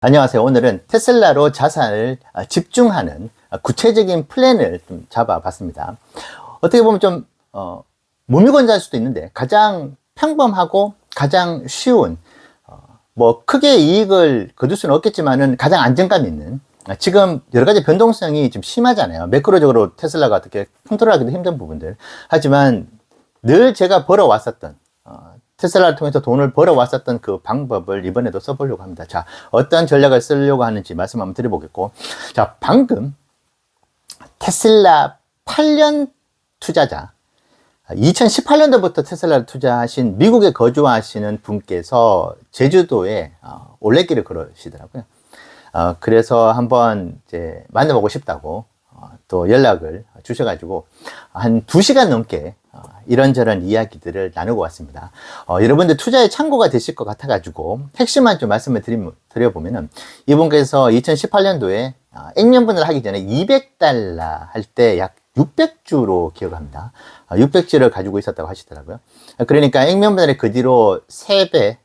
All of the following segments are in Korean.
안녕하세요. 오늘은 테슬라로 자산을 집중하는 구체적인 플랜을 좀 잡아봤습니다. 어떻게 보면 좀 무미건조할 수도 있는데 가장 평범하고 가장 쉬운 뭐 크게 이익을 거둘 수는 없겠지만은 가장 안정감 있는, 지금 여러 가지 변동성이 좀 심하잖아요. 매크로적으로 테슬라가 어떻게 컨트롤하기도 힘든 부분들. 하지만 늘 제가 벌어왔었던 테슬라를 통해서 돈을 벌어왔었던 그 방법을 이번에도 써보려고 합니다. 자, 어떤 전략을 쓰려고 하는지 말씀 한번 드려보겠고, 자, 방금 테슬라 8년 투자자, 2018년도부터 테슬라를 투자하신 미국에 거주하시는 분께서 제주도에 올레길을 걸으시더라고요. 그래서 한번 이제 만나보고 싶다고 또 연락을 주셔가지고 한 2시간 넘게 이런저런 이야기들을 나누고 왔습니다. 여러분들 투자의 참고가 되실 것 같아가지고 핵심만 좀 말씀을 드려보면은, 이분께서 2018년도에 액면분할 하기 전에 200달러 할 때 약 600주로 기억합니다. 600주를 가지고 있었다고 하시더라고요. 그러니까 액면분할이 그 뒤로 3배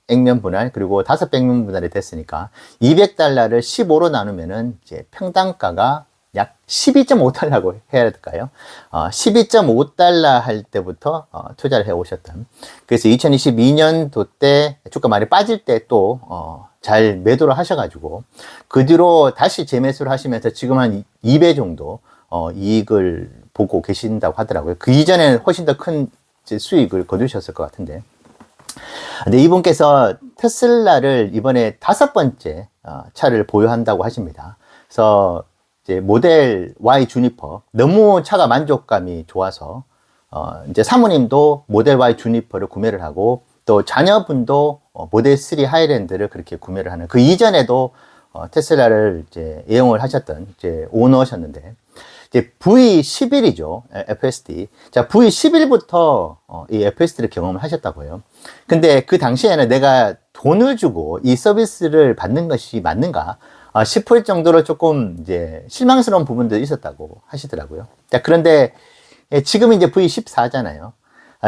액면분할 그리고 5배 액면분할이 됐으니까 200달러를 15로 나누면은 이제 평당가가 약 12.5달러고 해야 될까요? 12.5달러 할 때부터 투자를 해 오셨던. 그래서 2022년도 때 주가 많이 빠질 때 또 잘 매도를 하셔가지고 그 뒤로 다시 재매수를 하시면서 지금 한 2배 정도 이익을 보고 계신다고 하더라고요. 그 이전에는 훨씬 더 큰 수익을 거두셨을 것 같은데. 근데 이분께서 테슬라를 이번에 5번째 차를 보유한다고 하십니다. 그래서 이제 모델 Y 주니퍼, 너무 차가 만족감이 좋아서 이제 사모님도 모델 Y 주니퍼를 구매를 하고, 또 자녀분도 모델 3 하이랜드를 그렇게 구매를 하는, 그 이전에도 테슬라를 이제 애용을 하셨던 이제 오너셨는데, 이제 V11이죠. FSD. 자, V11부터 이 FSD를 경험을 하셨다고 해요. 근데 그 당시에는 내가 돈을 주고 이 서비스를 받는 것이 맞는가 싶을 정도로 조금 이제 실망스러운 부분도 있었다고 하시더라고요. 자, 그런데 지금은 이제 V14잖아요.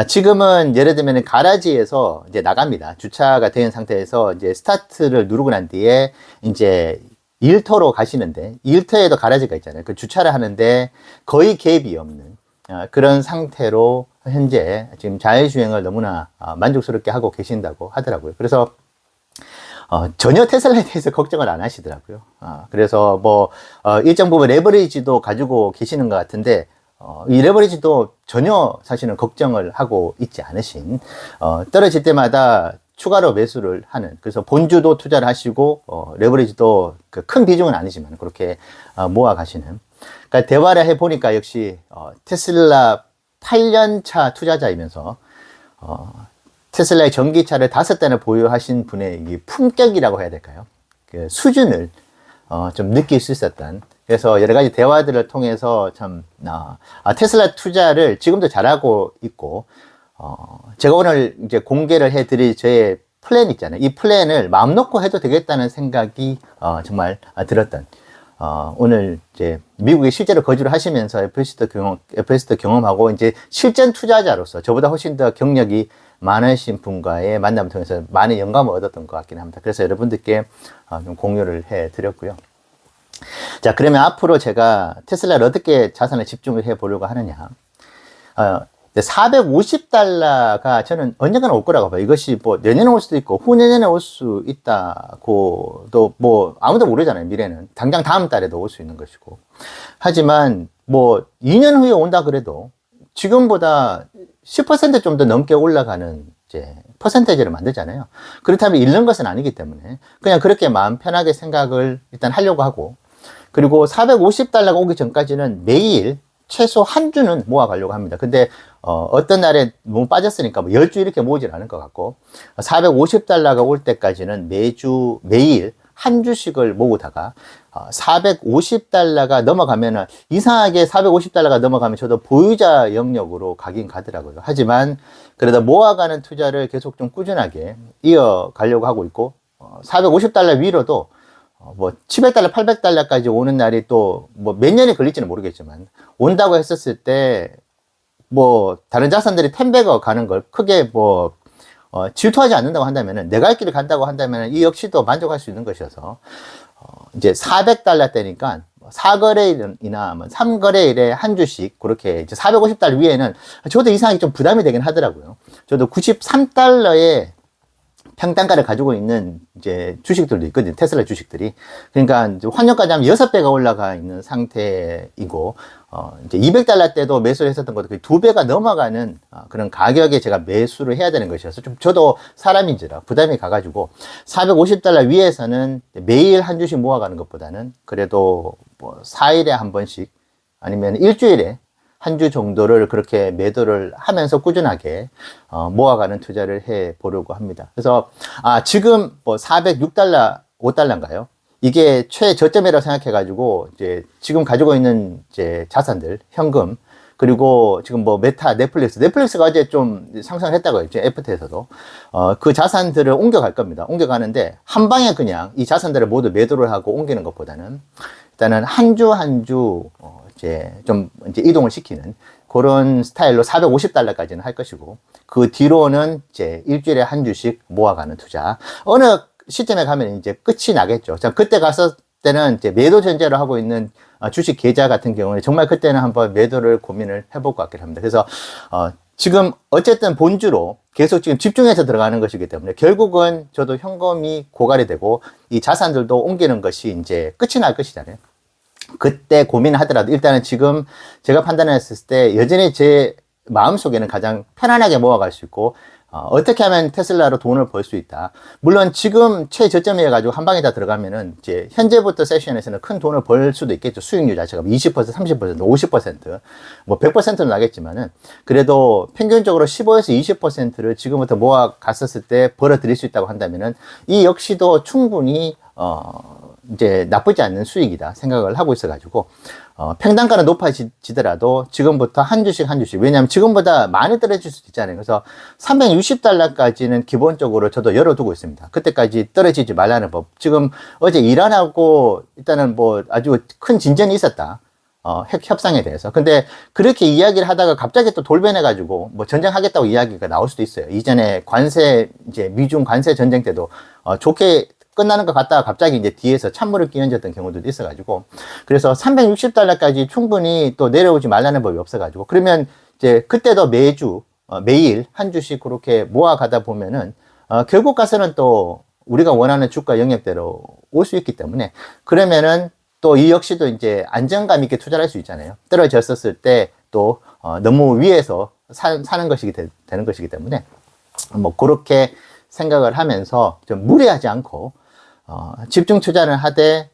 지금은 예를 들면 가라지에서 이제 나갑니다. 주차가 된 상태에서 이제 스타트를 누르고 난 뒤에 이제 일터로 가시는데, 일터에도 가라지가 있잖아요. 그 주차를 하는데 거의 갭이 없는 그런 상태로 현재 지금 자율주행을 너무나 만족스럽게 하고 계신다고 하더라고요. 그래서 전혀 테슬라에 대해서 걱정을 안 하시더라고요. 그래서 뭐 일정 부분 레버리지도 가지고 계시는 것 같은데, 이 레버리지도 전혀 사실은 걱정을 하고 있지 않으신, 떨어질 때마다 추가로 매수를 하는, 그래서 본주도 투자를 하시고 레버리지도 그 큰 비중은 아니지만 그렇게 모아 가시는. 그러니까 대화를 해 보니까 역시 테슬라 8년차 투자자이면서 테슬라의 전기차를 5대나 보유하신 분의 이 품격이라고 해야 될까요? 그 수준을 좀 느낄 수 있었던. 그래서 여러 가지 대화들을 통해서 참 테슬라 투자를 지금도 잘하고 있고, 제가 오늘 이제 공개를 해드릴 저의 플랜 있잖아요. 이 플랜을 마음 놓고 해도 되겠다는 생각이 정말 들었던. 오늘 이제 미국에 실제로 거주를 하시면서 FS도 경험하고 이제 실전 투자자로서 저보다 훨씬 더 경력이 많으신 분과의 만남을 통해서 많은 영감을 얻었던 것 같긴 합니다. 그래서 여러분들께 좀 공유를 해 드렸고요. 자, 그러면 앞으로 제가 테슬라를 어떻게 자산에 집중을 해 보려고 하느냐. 450달러가 저는 언젠가는 올 거라고 봐요. 이것이 뭐 내년에 올 수도 있고 후내년에 올 수 있다고도 뭐 아무도 모르잖아요. 미래는 당장 다음 달에도 올 수 있는 것이고. 하지만 뭐 2년 후에 온다 그래도 지금보다 10% 좀 더 넘게 올라가는 이제 퍼센테이지를 만들잖아요. 그렇다면 잃는 것은 아니기 때문에 그냥 그렇게 마음 편하게 생각을 일단 하려고 하고, 그리고 450달러가 오기 전까지는 매일 최소 한 주는 모아가려고 합니다. 근데 어떤 날에 너무 빠졌으니까 뭐 10주 이렇게 모으진 않을 것 같고, 450달러가 올 때까지는 매일 한 주씩을 모으다가 450달러가 넘어가면은, 이상하게 450달러가 넘어가면 저도 보유자 영역으로 가긴 가더라고요. 하지만 그래도 모아가는 투자를 계속 좀 꾸준하게 이어가려고 하고 있고, 450달러 위로도 뭐 700달러, 800달러까지 오는 날이 또 뭐 몇 년이 걸릴지는 모르겠지만 온다고 했었을 때 뭐 다른 자산들이 10배가 가는 걸 크게 뭐 질투하지 않는다고 한다면은, 내 갈 길을 간다고 한다면은, 이 역시도 만족할 수 있는 것이어서, 이제 $400대니까, 4거래일이나 3거래일에 한 주씩, 그렇게 이제 $450 위에는, 저도 이상하게 좀 부담이 되긴 하더라고요. 저도 $93의 평단가를 가지고 있는 이제 주식들도 있거든요. 테슬라 주식들이. 그러니까 이제 환율까지 하면 6배가 올라가 있는 상태이고, 이제 $200 때도 매수를 했었던 것도 거의 2배가 넘어가는 그런 가격에 제가 매수를 해야 되는 것이어서 좀 저도 사람인지라 부담이 가가지고 $450 위에서는 매일 한 주씩 모아가는 것보다는 그래도 뭐 4일에 한 번씩 아니면 일주일에 한 주 정도를 그렇게 매도를 하면서 꾸준하게 모아가는 투자를 해 보려고 합니다. 그래서 지금 뭐 $406, $5인가요? 이게 최저점이라고 생각해 가지고 이제 지금 가지고 있는 이제 자산들, 현금, 그리고 지금 뭐 메타, 넷플릭스가 어제 좀 상승을 했다고요. 이제 애프터에서도 그 자산들을 옮겨갈 겁니다. 옮겨가는데 한 방에 그냥 이 자산들을 모두 매도를 하고 옮기는 것보다는 일단은 한 주 한 주 이제 좀 이제 이동을 시키는 그런 스타일로 $450까지는 할 것이고, 그 뒤로는 이제 일주일에 한 주씩 모아가는 투자. 어느 시점에 가면 이제 끝이 나겠죠. 자, 그때 갔을 때는 이제 매도 전제로 하고 있는 주식 계좌 같은 경우는 정말 그때는 한번 매도를 고민을 해볼 것 같긴 합니다. 그래서 지금 어쨌든 본주로 계속 지금 집중해서 들어가는 것이기 때문에 결국은 저도 현금이 고갈이 되고 이 자산들도 옮기는 것이 이제 끝이 날 것이잖아요. 그때 고민을 하더라도 일단은 지금 제가 판단했을 때 여전히 제 마음속에는 가장 편안하게 모아갈 수 있고, 어떻게 하면 테슬라로 돈을 벌 수 있다. 물론 지금 최저점이어가지고 한 방에 다 들어가면은 이제 현재부터 세션에서는 큰 돈을 벌 수도 있겠죠. 수익률 자체가 20%, 30%, 50%, 뭐 100%는 나겠지만은 그래도 평균적으로 15에서 20%를 지금부터 모아 갔었을 때 벌어 들일 수 있다고 한다면은 이 역시도 충분히 이제 나쁘지 않는 수익이다 생각을 하고 있어가지고, 평단가는 높아지더라도 지금부터 한 주씩 한 주씩, 왜냐하면 지금보다 많이 떨어질 수도 있잖아요. 그래서 $360까지는 기본적으로 저도 열어두고 있습니다. 그때까지 떨어지지 말라는 법. 지금 어제 이란하고 일단은 뭐 아주 큰 진전이 있었다. 핵 협상에 대해서. 근데 그렇게 이야기를 하다가 갑자기 또 돌변해가지고 뭐 전쟁하겠다고 이야기가 나올 수도 있어요. 이전에 이제 미중 관세 전쟁 때도 좋게 끝나는 것 같다가 갑자기 이제 뒤에서 찬물을 끼얹었던 경우도 있어가지고, 그래서 $360까지 충분히 또 내려오지 말라는 법이 없어가지고, 그러면 이제 그때도 매일 한 주씩 그렇게 모아가다 보면은 결국 가서는 또 우리가 원하는 주가 영역대로 올 수 있기 때문에, 그러면은 또 이 역시도 이제 안정감 있게 투자를 할 수 있잖아요. 떨어졌었을 때 또 너무 위에서 사는 것이기 되는 것이기 때문에 뭐 그렇게 생각을 하면서 좀 무리하지 않고 집중 투자를 하되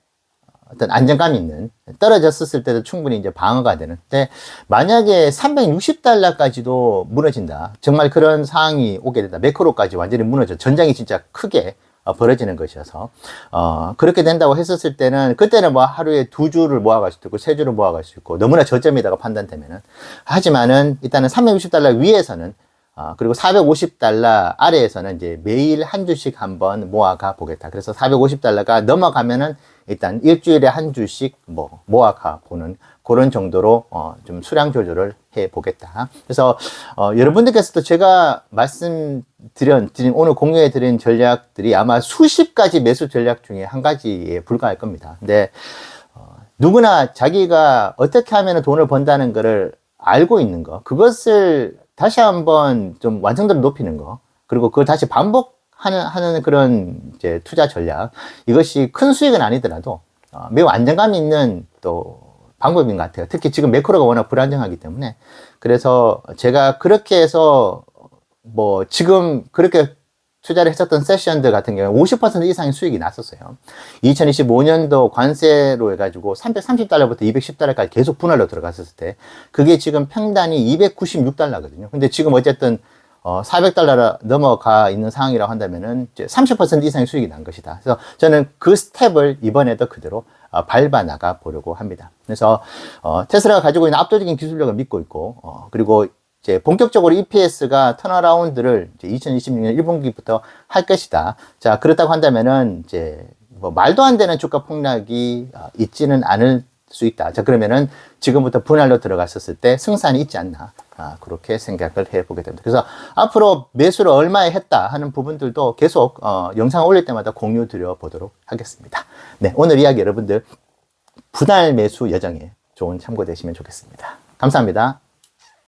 어떤 안정감 있는, 떨어졌을 때도 충분히 이제 방어가 되는. 근데 만약에 $360까지도 무너진다, 정말 그런 상황이 오게 된다, 매크로까지 완전히 무너져 전장이 진짜 크게 벌어지는 것이어서 그렇게 된다고 했었을 때는 그때는 뭐 하루에 2주를 모아갈 수도 있고 3주를 모아갈 수 있고 너무나 저점이다가 판단되면은, 하지만은 일단은 $360 위에서는 그리고 $450 아래에서는 이제 매일 한 주씩 한번 모아가 보겠다. 그래서 $450가 넘어가면은 일단 일주일에 한 주씩 모아가 보는 그런 정도로 좀 수량 조절을 해 보겠다. 그래서 여러분들께서도 제가 말씀드린 오늘 공유해 드린 전략들이 아마 수십 가지 매수 전략 중에 한 가지에 불과할 겁니다. 근데 누구나 자기가 어떻게 하면 돈을 번다는 것을 알고 있는 거, 그것을 다시 한번 좀 완성도를 높이는 거, 그리고 그걸 다시 반복하는 그런 이제 투자 전략, 이것이 큰 수익은 아니더라도 매우 안정감 있는 또 방법인 것 같아요. 특히 지금 매크로가 워낙 불안정하기 때문에. 그래서 제가 그렇게 해서 뭐 지금 그렇게 투자를 했었던 세션들 같은 경우에 50% 이상의 수익이 났었어요. 2025년도 관세로 해가지고 $330부터 $210까지 계속 분할로 들어갔었을 때, 그게 지금 평단이 $296거든요. 근데 지금 어쨌든 $400 넘어가 있는 상황이라고 한다면은 이제 30% 이상의 수익이 난 것이다. 그래서 저는 그 스텝을 이번에도 그대로 밟아 나가 보려고 합니다. 그래서 테슬라가 가지고 있는 압도적인 기술력을 믿고 있고, 그리고 이제 본격적으로 EPS가 턴어라운드를 이제 2026년 1분기부터 할 것이다. 자, 그렇다고 한다면은 이제 뭐 말도 안 되는 주가 폭락이 있지는 않을 수 있다. 자, 그러면은 지금부터 분할로 들어갔었을 때 승산이 있지 않나. 그렇게 생각을 해보게 됩니다. 그래서 앞으로 매수를 얼마에 했다 하는 부분들도 계속 영상 올릴 때마다 공유 드려 보도록 하겠습니다. 네, 오늘 이야기 여러분들 분할 매수 여정에 좋은 참고 되시면 좋겠습니다. 감사합니다.